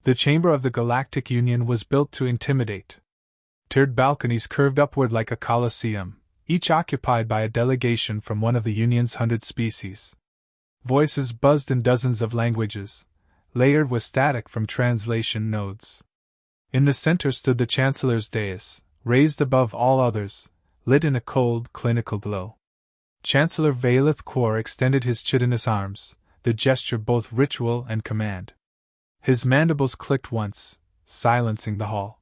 The chamber of the Galactic Union was built to intimidate. Tiered balconies curved upward like a coliseum, each occupied by a delegation from one of the Union's 100 species. Voices buzzed in dozens of languages, layered with static from translation nodes. In the center stood the Chancellor's dais, raised above all others, lit in a cold, clinical glow. Chancellor Valeth Kor extended his chitinous arms, the gesture both ritual and command. His mandibles clicked once, silencing the hall.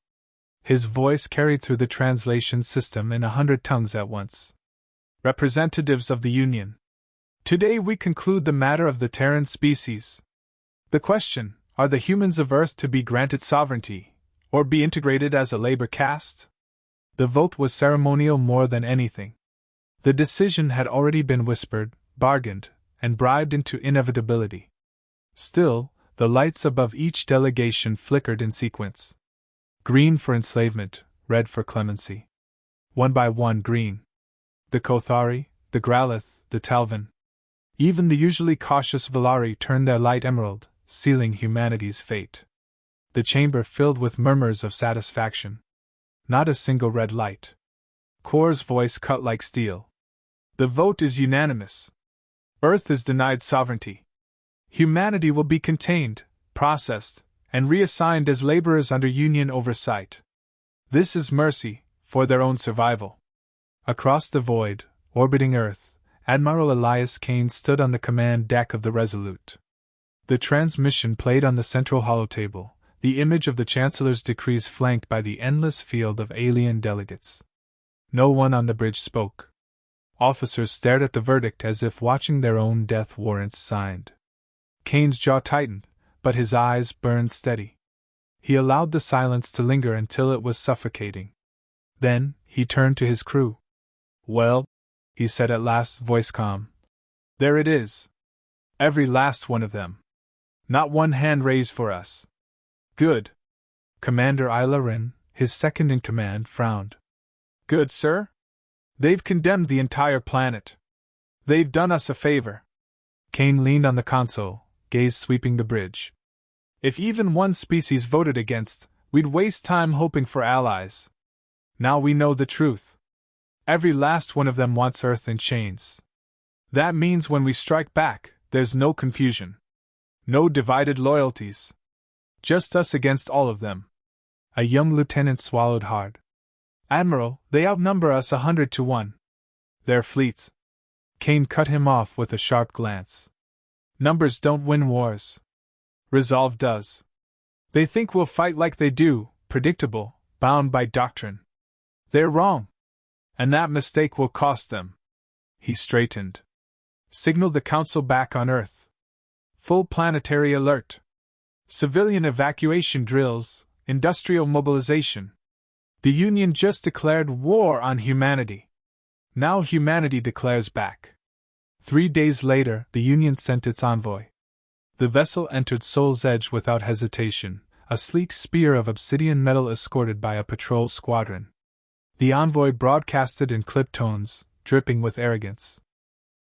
His voice carried through the translation system in 100 tongues at once. Representatives of the Union. Today we conclude the matter of the Terran species. The question, are the humans of Earth to be granted sovereignty, or be integrated as a labor caste? The vote was ceremonial more than anything. The decision had already been whispered, bargained, and bribed into inevitability. Still, the lights above each delegation flickered in sequence. Green for enslavement, red for clemency. One by one green. The Kothari, the Gralith, the Talvin. Even the usually cautious Valari turned their light emerald, sealing humanity's fate. The chamber filled with murmurs of satisfaction. Not a single red light. Kor's voice cut like steel. The vote is unanimous. Earth is denied sovereignty. Humanity will be contained, processed, and reassigned as laborers under Union oversight. This is mercy, for their own survival. Across the void, orbiting Earth, Admiral Elias Kane stood on the command deck of the Resolute. The transmission played on the central holotable, the image of the Chancellor's decrees flanked by the endless field of alien delegates. No one on the bridge spoke. Officers stared at the verdict as if watching their own death warrants signed. Kane's jaw tightened, but his eyes burned steady. He allowed the silence to linger until it was suffocating. Then, he turned to his crew. "Well," he said at last, voice calm. "There it is. Every last one of them. Not one hand raised for us." "Good." Commander Ilarin, his second-in-command, frowned. "Good, sir? They've condemned the entire planet. They've done us a favor." Kane leaned on the console, gaze sweeping the bridge. "If even one species voted against, we'd waste time hoping for allies. Now we know the truth. Every last one of them wants Earth in chains. That means when we strike back, there's no confusion. No divided loyalties. Just us against all of them." A young lieutenant swallowed hard. "Admiral, they outnumber us 100 to 1. Their fleets." Kane cut him off with a sharp glance. "Numbers don't win wars. Resolve does. They think we'll fight like they do, predictable, bound by doctrine. They're wrong. And that mistake will cost them." He straightened. "Signal the Council back on Earth. Full planetary alert. Civilian evacuation drills, industrial mobilization. The Union just declared war on humanity. Now humanity declares back." 3 days later, the Union sent its envoy. The vessel entered Sol's Edge without hesitation, a sleek spear of obsidian metal escorted by a patrol squadron. The envoy broadcasted in clipped tones, dripping with arrogance.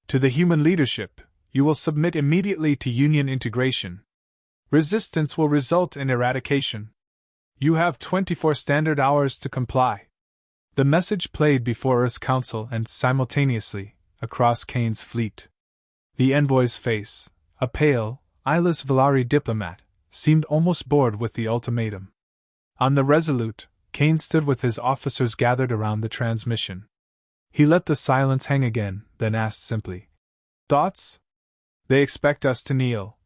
"To the human leadership, you will submit immediately to Union integration. Resistance will result in eradication. You have 24 standard hours to comply." The message played before Earth's Council and, simultaneously, across Kane's fleet. The envoy's face, a pale, eyeless Valari diplomat, seemed almost bored with the ultimatum. On the Resolute, Kane stood with his officers gathered around the transmission. He let the silence hang again, then asked simply, "Thoughts?" "They expect us to kneel,"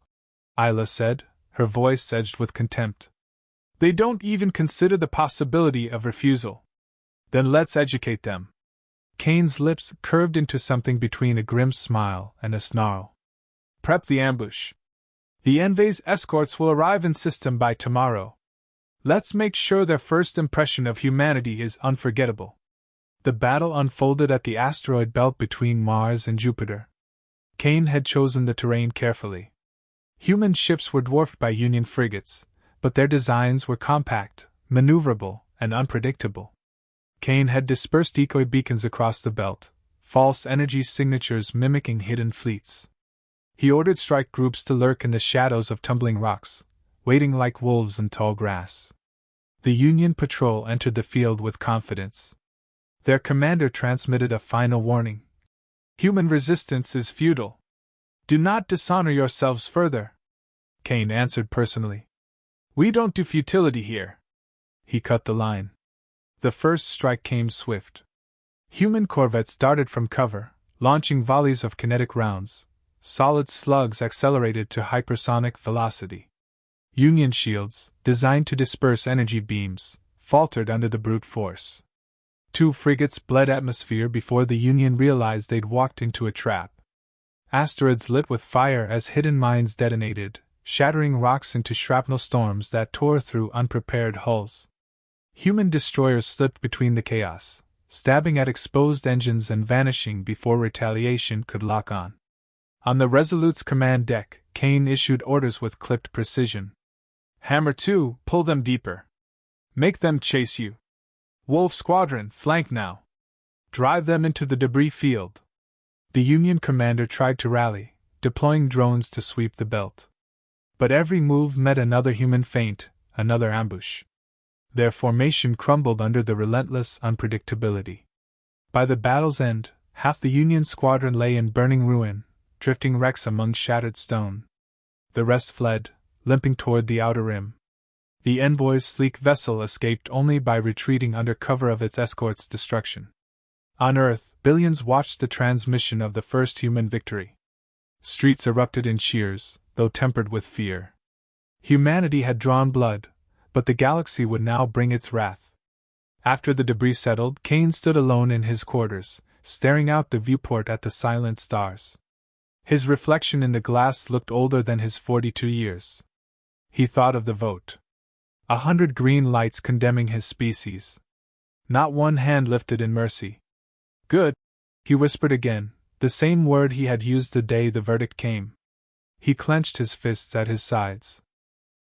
Isla said, her voice edged with contempt. "They don't even consider the possibility of refusal. Then let's educate them." Kane's lips curved into something between a grim smile and a snarl. "Prep the ambush. The Enslave's escorts will arrive in system by tomorrow. Let's make sure their first impression of humanity is unforgettable." The battle unfolded at the asteroid belt between Mars and Jupiter. Kane had chosen the terrain carefully. Human ships were dwarfed by Union frigates, but their designs were compact, maneuverable, and unpredictable. Kane had dispersed decoy beacons across the belt, false energy signatures mimicking hidden fleets. He ordered strike groups to lurk in the shadows of tumbling rocks, waiting like wolves in tall grass. The Union patrol entered the field with confidence. Their commander transmitted a final warning. Human resistance is futile. Do not dishonor yourselves further. Kane answered personally. We don't do futility here. He cut the line. The first strike came swift. Human corvettes darted from cover, launching volleys of kinetic rounds. Solid slugs accelerated to hypersonic velocity. Union shields, designed to disperse energy beams, faltered under the brute force. 2 frigates bled atmosphere before the Union realized they'd walked into a trap. Asteroids lit with fire as hidden mines detonated, shattering rocks into shrapnel storms that tore through unprepared hulls. Human destroyers slipped between the chaos, stabbing at exposed engines and vanishing before retaliation could lock on. On the Resolute's command deck, Kane issued orders with clipped precision. Hammer 2, pull them deeper. Make them chase you. Wolf Squadron, flank now. Drive them into the debris field. The Union commander tried to rally, deploying drones to sweep the belt. But every move met another human feint, another ambush. Their formation crumbled under the relentless unpredictability. By the battle's end, half the Union squadron lay in burning ruin, drifting wrecks among shattered stone. The rest fled, limping toward the outer rim. The envoy's sleek vessel escaped only by retreating under cover of its escort's destruction. On Earth, billions watched the transmission of the first human victory. Streets erupted in cheers, though tempered with fear. Humanity had drawn blood, but the galaxy would now bring its wrath. After the debris settled, Kane stood alone in his quarters, staring out the viewport at the silent stars. His reflection in the glass looked older than his 42 years. He thought of the vote. 100 green lights condemning his species. Not one hand lifted in mercy. Good, he whispered again, the same word he had used the day the verdict came. He clenched his fists at his sides.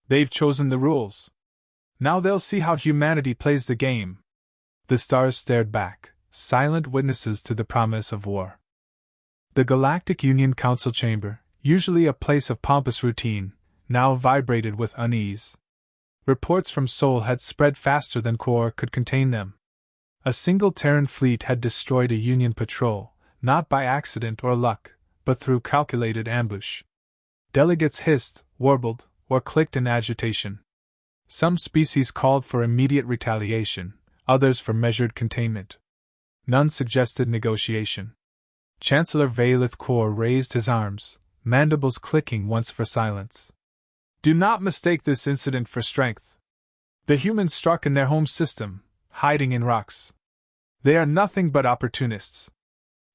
They've chosen the rules. Now they'll see how humanity plays the game. The stars stared back, silent witnesses to the promise of war. The Galactic Union Council chamber, usually a place of pompous routine, now vibrated with unease. Reports from Sol had spread faster than Core could contain them. A single Terran fleet had destroyed a Union patrol, not by accident or luck, but through calculated ambush. Delegates hissed, warbled, or clicked in agitation. Some species called for immediate retaliation, others for measured containment. None suggested negotiation. Chancellor Valeth Kor raised his arms, mandibles clicking once for silence. Do not mistake this incident for strength. The humans struck in their home system, hiding in rocks. They are nothing but opportunists.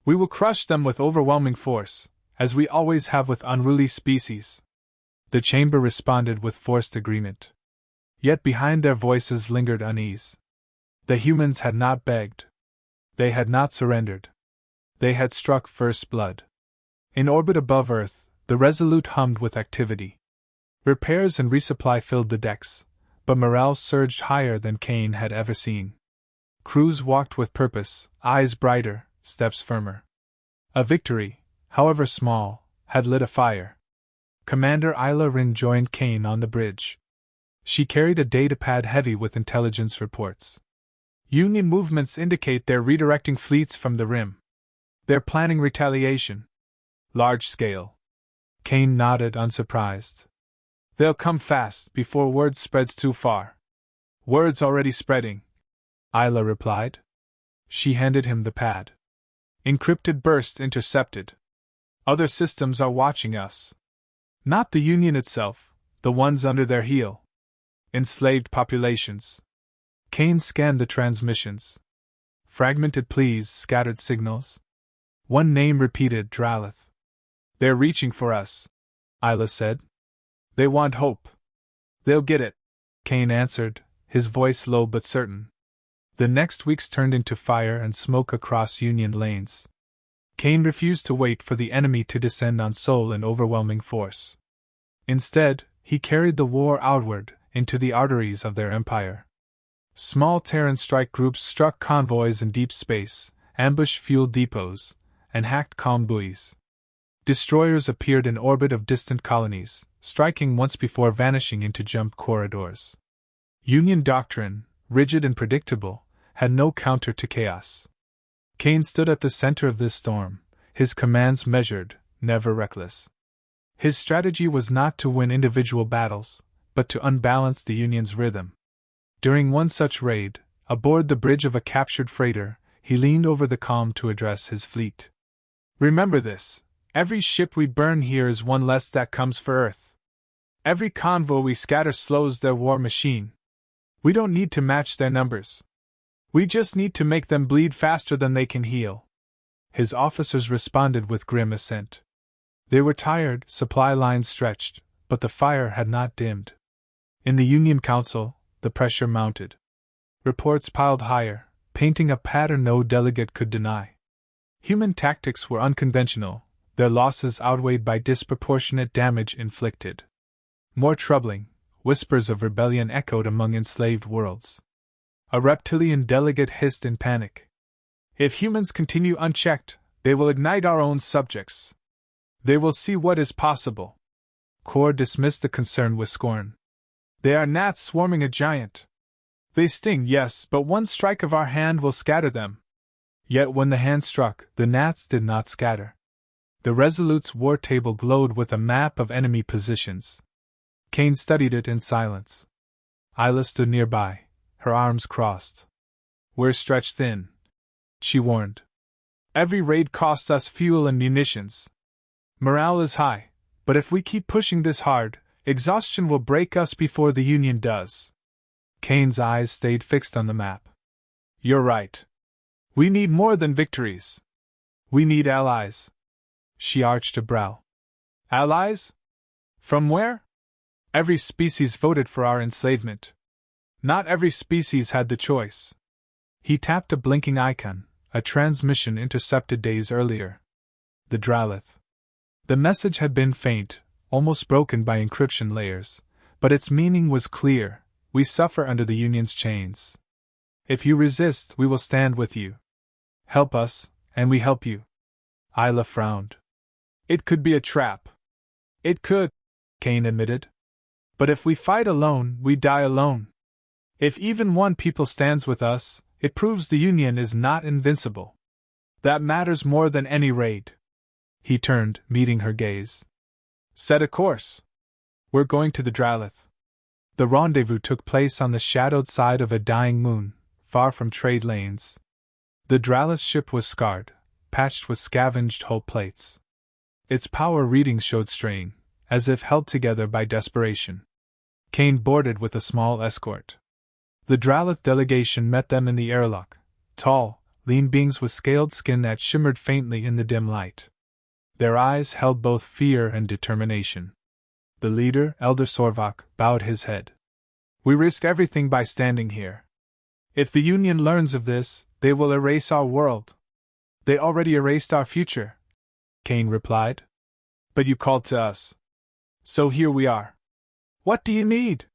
We will crush them with overwhelming force, as we always have with unruly species. The chamber responded with forced agreement. Yet behind their voices lingered unease. The humans had not begged. They had not surrendered. They had struck first blood. In orbit above Earth, the Resolute hummed with activity. Repairs and resupply filled the decks, but morale surged higher than Kane had ever seen. Crews walked with purpose, eyes brighter, steps firmer. A victory, however small, had lit a fire. Commander Isla Rin joined Kane on the bridge. She carried a datapad heavy with intelligence reports. Union movements indicate they're redirecting fleets from the rim. They're planning retaliation. Large scale. Kane nodded, unsurprised. They'll come fast, before word spreads too far. Word's already spreading, Isla replied. She handed him the pad. Encrypted burst intercepted. Other systems are watching us. Not the Union itself, the ones under their heel. Enslaved populations. Kane scanned the transmissions. Fragmented pleas, scattered signals. One name repeated, Dralith. They're reaching for us, Isla said. They want hope. They'll get it, Kane answered, his voice low but certain. The next weeks turned into fire and smoke across Union lanes. Kane refused to wait for the enemy to descend on Sol in overwhelming force. Instead, he carried the war outward, into the arteries of their empire. Small Terran strike groups struck convoys in deep space, ambushed fuel depots, and hacked calm buoys. Destroyers appeared in orbit of distant colonies, striking once before vanishing into jump corridors. Union doctrine, rigid and predictable, had no counter to chaos. Kane stood at the center of this storm, his commands measured, never reckless. His strategy was not to win individual battles, but to unbalance the Union's rhythm. During one such raid, aboard the bridge of a captured freighter, he leaned over the calm to address his fleet. "Remember this. Every ship we burn here is one less that comes for Earth. Every convoy we scatter slows their war machine. We don't need to match their numbers. We just need to make them bleed faster than they can heal." His officers responded with grim assent. They were tired, supply lines stretched, but the fire had not dimmed. In the Union Council, the pressure mounted. Reports piled higher, painting a pattern no delegate could deny. Human tactics were unconventional, their losses outweighed by disproportionate damage inflicted. More troubling, whispers of rebellion echoed among enslaved worlds. A reptilian delegate hissed in panic. "If humans continue unchecked, they will ignite our own subjects. They will see what is possible." Kor dismissed the concern with scorn. "They are gnats swarming a giant. They sting, yes, but one strike of our hand will scatter them." Yet when the hand struck, the gnats did not scatter. The Resolute's war table glowed with a map of enemy positions. Kane studied it in silence. Isla stood nearby, her arms crossed. "We're stretched thin," she warned. "Every raid costs us fuel and munitions. Morale is high, but if we keep pushing this hard, exhaustion will break us before the Union does." Kane's eyes stayed fixed on the map. "You're right. We need more than victories. We need allies." She arched a brow. "Allies? From where?" "Every species voted for our enslavement. Not every species had the choice." He tapped a blinking icon, a transmission intercepted days earlier. The Dralith. The message had been faint, almost broken by encryption layers, but its meaning was clear: "We suffer under the Union's chains. If you resist, we will stand with you. Help us, and we help you." Isla frowned. "It could be a trap." "It could," Kane admitted. "But if we fight alone, we die alone. If even one people stands with us, it proves the Union is not invincible. That matters more than any raid." He turned, meeting her gaze. "Set a course. We're going to the Dralith." The rendezvous took place on the shadowed side of a dying moon, far from trade lanes. The Dralith ship was scarred, patched with scavenged hull plates. Its power readings showed strain, as if held together by desperation. Kane boarded with a small escort. The Dralith delegation met them in the airlock, tall, lean beings with scaled skin that shimmered faintly in the dim light. Their eyes held both fear and determination. The leader, Elder Sorvak, bowed his head. "We risk everything by standing here. If the Union learns of this, they will erase our world." "They already erased our future," Kane replied. "But you called to us. So here we are." "What do you need?"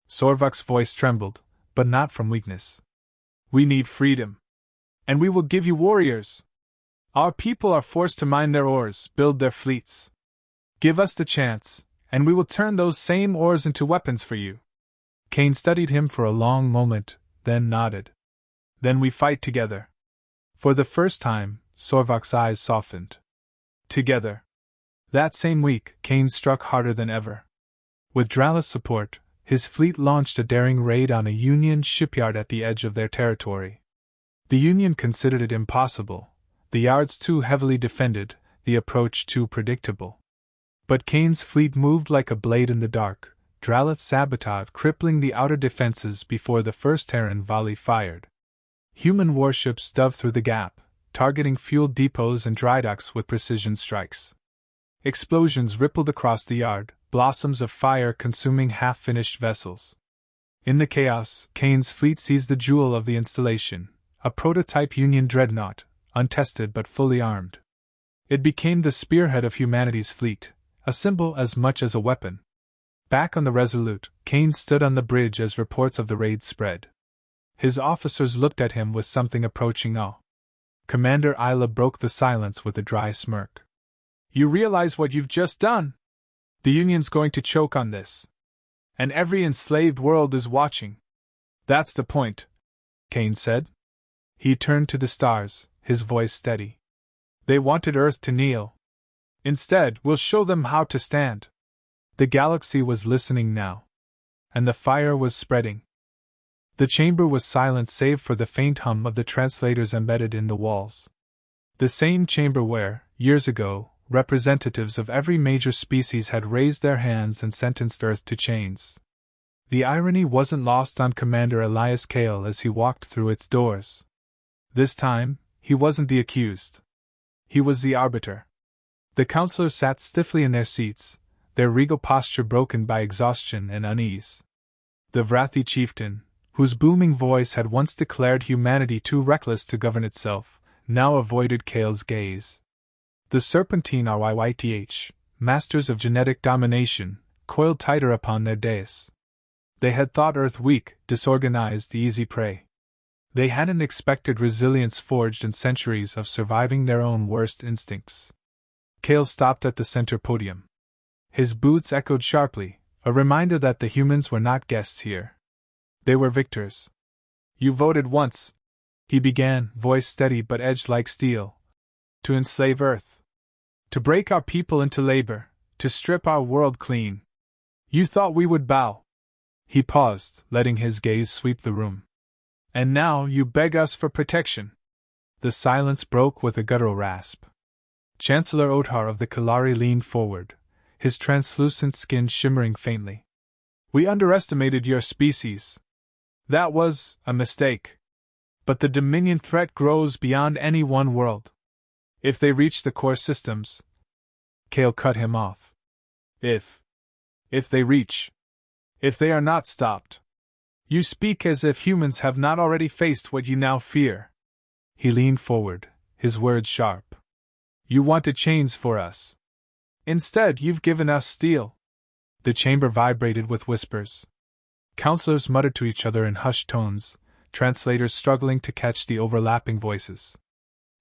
Sorvak's voice trembled, but not from weakness. "We need freedom. And we will give you warriors. Our people are forced to mine their ores, build their fleets. Give us the chance, and we will turn those same ores into weapons for you." Kane studied him for a long moment, then nodded. "Then we fight together." For the first time, Sorvak's eyes softened. Together. That same week, Kane struck harder than ever. With Dralith's support, his fleet launched a daring raid on a Union shipyard at the edge of their territory. The Union considered it impossible, the yards too heavily defended, the approach too predictable. But Kane's fleet moved like a blade in the dark, Dralith sabotaged, crippling the outer defenses before the first Terran volley fired. Human warships dove through the gap, targeting fuel depots and drydocks with precision strikes. Explosions rippled across the yard, blossoms of fire consuming half-finished vessels. In the chaos, Kane's fleet seized the jewel of the installation, a prototype Union dreadnought, untested but fully armed. It became the spearhead of humanity's fleet, a symbol as much as a weapon. Back on the Resolute, Kane stood on the bridge as reports of the raid spread. His officers looked at him with something approaching awe. Commander Isla broke the silence with a dry smirk. You realize what you've just done? The Union's going to choke on this. And every enslaved world is watching. That's the point, Kane said. He turned to the stars, his voice steady. They wanted Earth to kneel. Instead, we'll show them how to stand. The galaxy was listening now. And the fire was spreading. The chamber was silent save for the faint hum of the translators embedded in the walls. The same chamber where, years ago, representatives of every major species had raised their hands and sentenced Earth to chains. The irony wasn't lost on Commander Elias Kale as he walked through its doors. This time, he wasn't the accused. He was the arbiter. The counselors sat stiffly in their seats, their regal posture broken by exhaustion and unease. The Vrathi chieftain, whose booming voice had once declared humanity too reckless to govern itself, now avoided Kale's gaze. The serpentine RYYTH, masters of genetic domination, coiled tighter upon their dais. They had thought Earth weak, disorganized, easy prey. They hadn't expected resilience forged in centuries of surviving their own worst instincts. Kale stopped at the center podium. His boots echoed sharply, a reminder that the humans were not guests here. They were victors. You voted once, he began, voice steady but edged like steel. To enslave Earth. To break our people into labor, to strip our world clean. You thought we would bow. He paused, letting his gaze sweep the room. And now you beg us for protection. The silence broke with a guttural rasp. Chancellor Othar of the Kalari leaned forward, his translucent skin shimmering faintly. We underestimated your species. That was a mistake. But the Dominion threat grows beyond any one world. If they reach the core systems... Kale cut him off. If they reach. If they are not stopped. You speak as if humans have not already faced what you now fear. He leaned forward, his words sharp. You wanted chains for us. Instead, you've given us steel. The chamber vibrated with whispers. Counselors muttered to each other in hushed tones, translators struggling to catch the overlapping voices.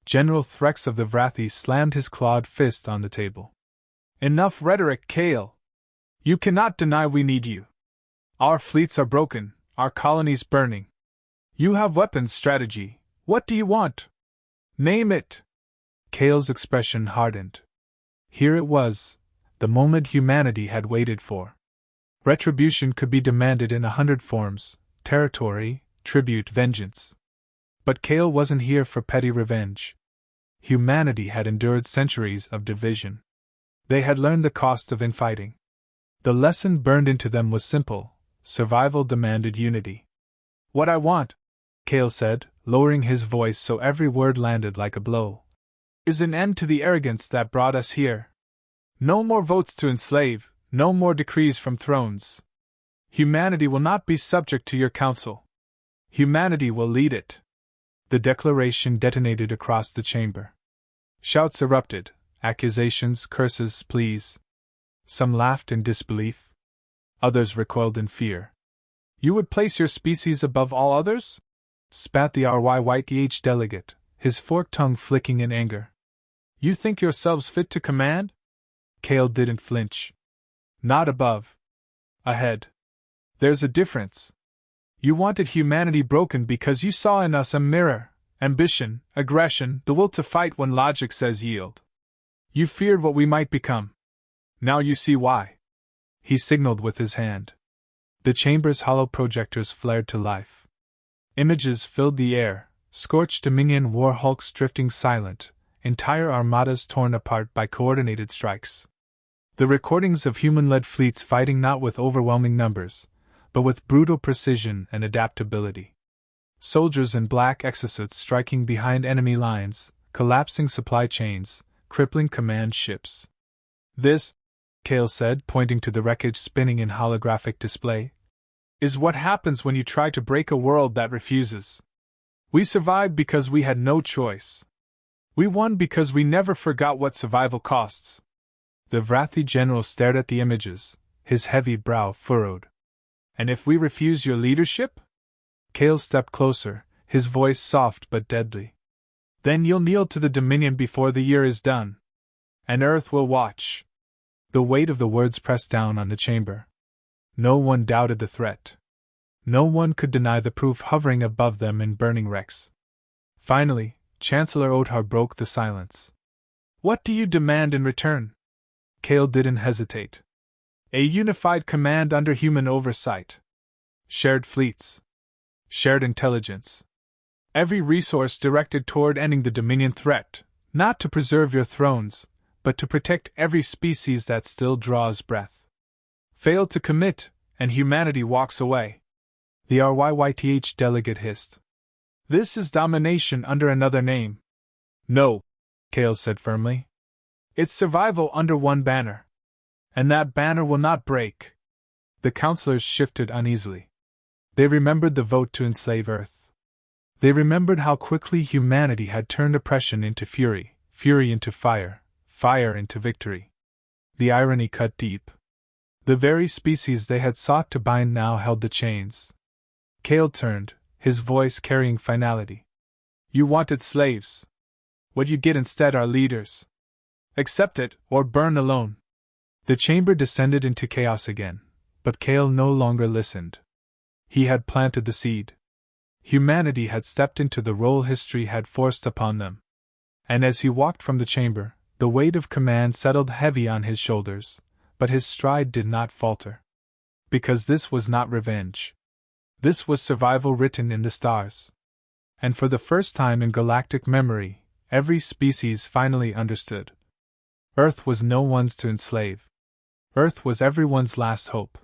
General Threx of the Vrathi slammed his clawed fist on the table. Enough rhetoric, Kale. You cannot deny we need you. Our fleets are broken, our colonies burning. You have weapons strategy. What do you want? Name it. Kale's expression hardened. Here it was, the moment humanity had waited for. Retribution could be demanded in 100 forms: territory, tribute, vengeance. But Kale wasn't here for petty revenge. Humanity had endured centuries of division. They had learned the cost of infighting. The lesson burned into them was simple: survival demanded unity. What I want, Kale said, lowering his voice so every word landed like a blow, is an end to the arrogance that brought us here. No more votes to enslave, no more decrees from thrones. Humanity will not be subject to your council. Humanity will lead it. The declaration detonated across the chamber. Shouts erupted, accusations, curses, pleas. Some laughed in disbelief. Others recoiled in fear. You would place your species above all others? Spat the RYYTH delegate, his forked tongue flicking in anger. You think yourselves fit to command? Kale didn't flinch. Not above. Ahead. There's a difference. You wanted humanity broken because you saw in us a mirror, ambition, aggression, the will to fight when logic says yield. You feared what we might become. Now you see why. He signaled with his hand. The chamber's hollow projectors flared to life. Images filled the air, scorched Dominion war hulks drifting silent, entire armadas torn apart by coordinated strikes. The recordings of human-led fleets fighting not with overwhelming numbers, but with brutal precision and adaptability. Soldiers in black exosuits striking behind enemy lines, collapsing supply chains, crippling command ships. This, Kale said, pointing to the wreckage spinning in holographic display, is what happens when you try to break a world that refuses. We survived because we had no choice. We won because we never forgot what survival costs. The Vrathi general stared at the images, his heavy brow furrowed. And if we refuse your leadership? Kale stepped closer, his voice soft but deadly. Then you'll kneel to the Dominion before the year is done. And Earth will watch. The weight of the words pressed down on the chamber. No one doubted the threat. No one could deny the proof hovering above them in burning wrecks. Finally, Chancellor Othar broke the silence. What do you demand in return? Kale didn't hesitate. A unified command under human oversight. Shared fleets. Shared intelligence. Every resource directed toward ending the Dominion threat, not to preserve your thrones, but to protect every species that still draws breath. Fail to commit, and humanity walks away. The RYYTH delegate hissed. This is domination under another name. No, Kale said firmly. It's survival under one banner. And that banner will not break. The councilors shifted uneasily. They remembered the vote to enslave Earth. They remembered how quickly humanity had turned oppression into fury, fury into fire, fire into victory. The irony cut deep. The very species they had sought to bind now held the chains. Kale turned, his voice carrying finality. You wanted slaves. What you get instead are leaders. Accept it, or burn alone. The chamber descended into chaos again, but Kale no longer listened. He had planted the seed. Humanity had stepped into the role history had forced upon them. And as he walked from the chamber, the weight of command settled heavy on his shoulders, but his stride did not falter. Because this was not revenge. This was survival written in the stars. And for the first time in galactic memory, every species finally understood. Earth was no one's to enslave. Earth was everyone's last hope.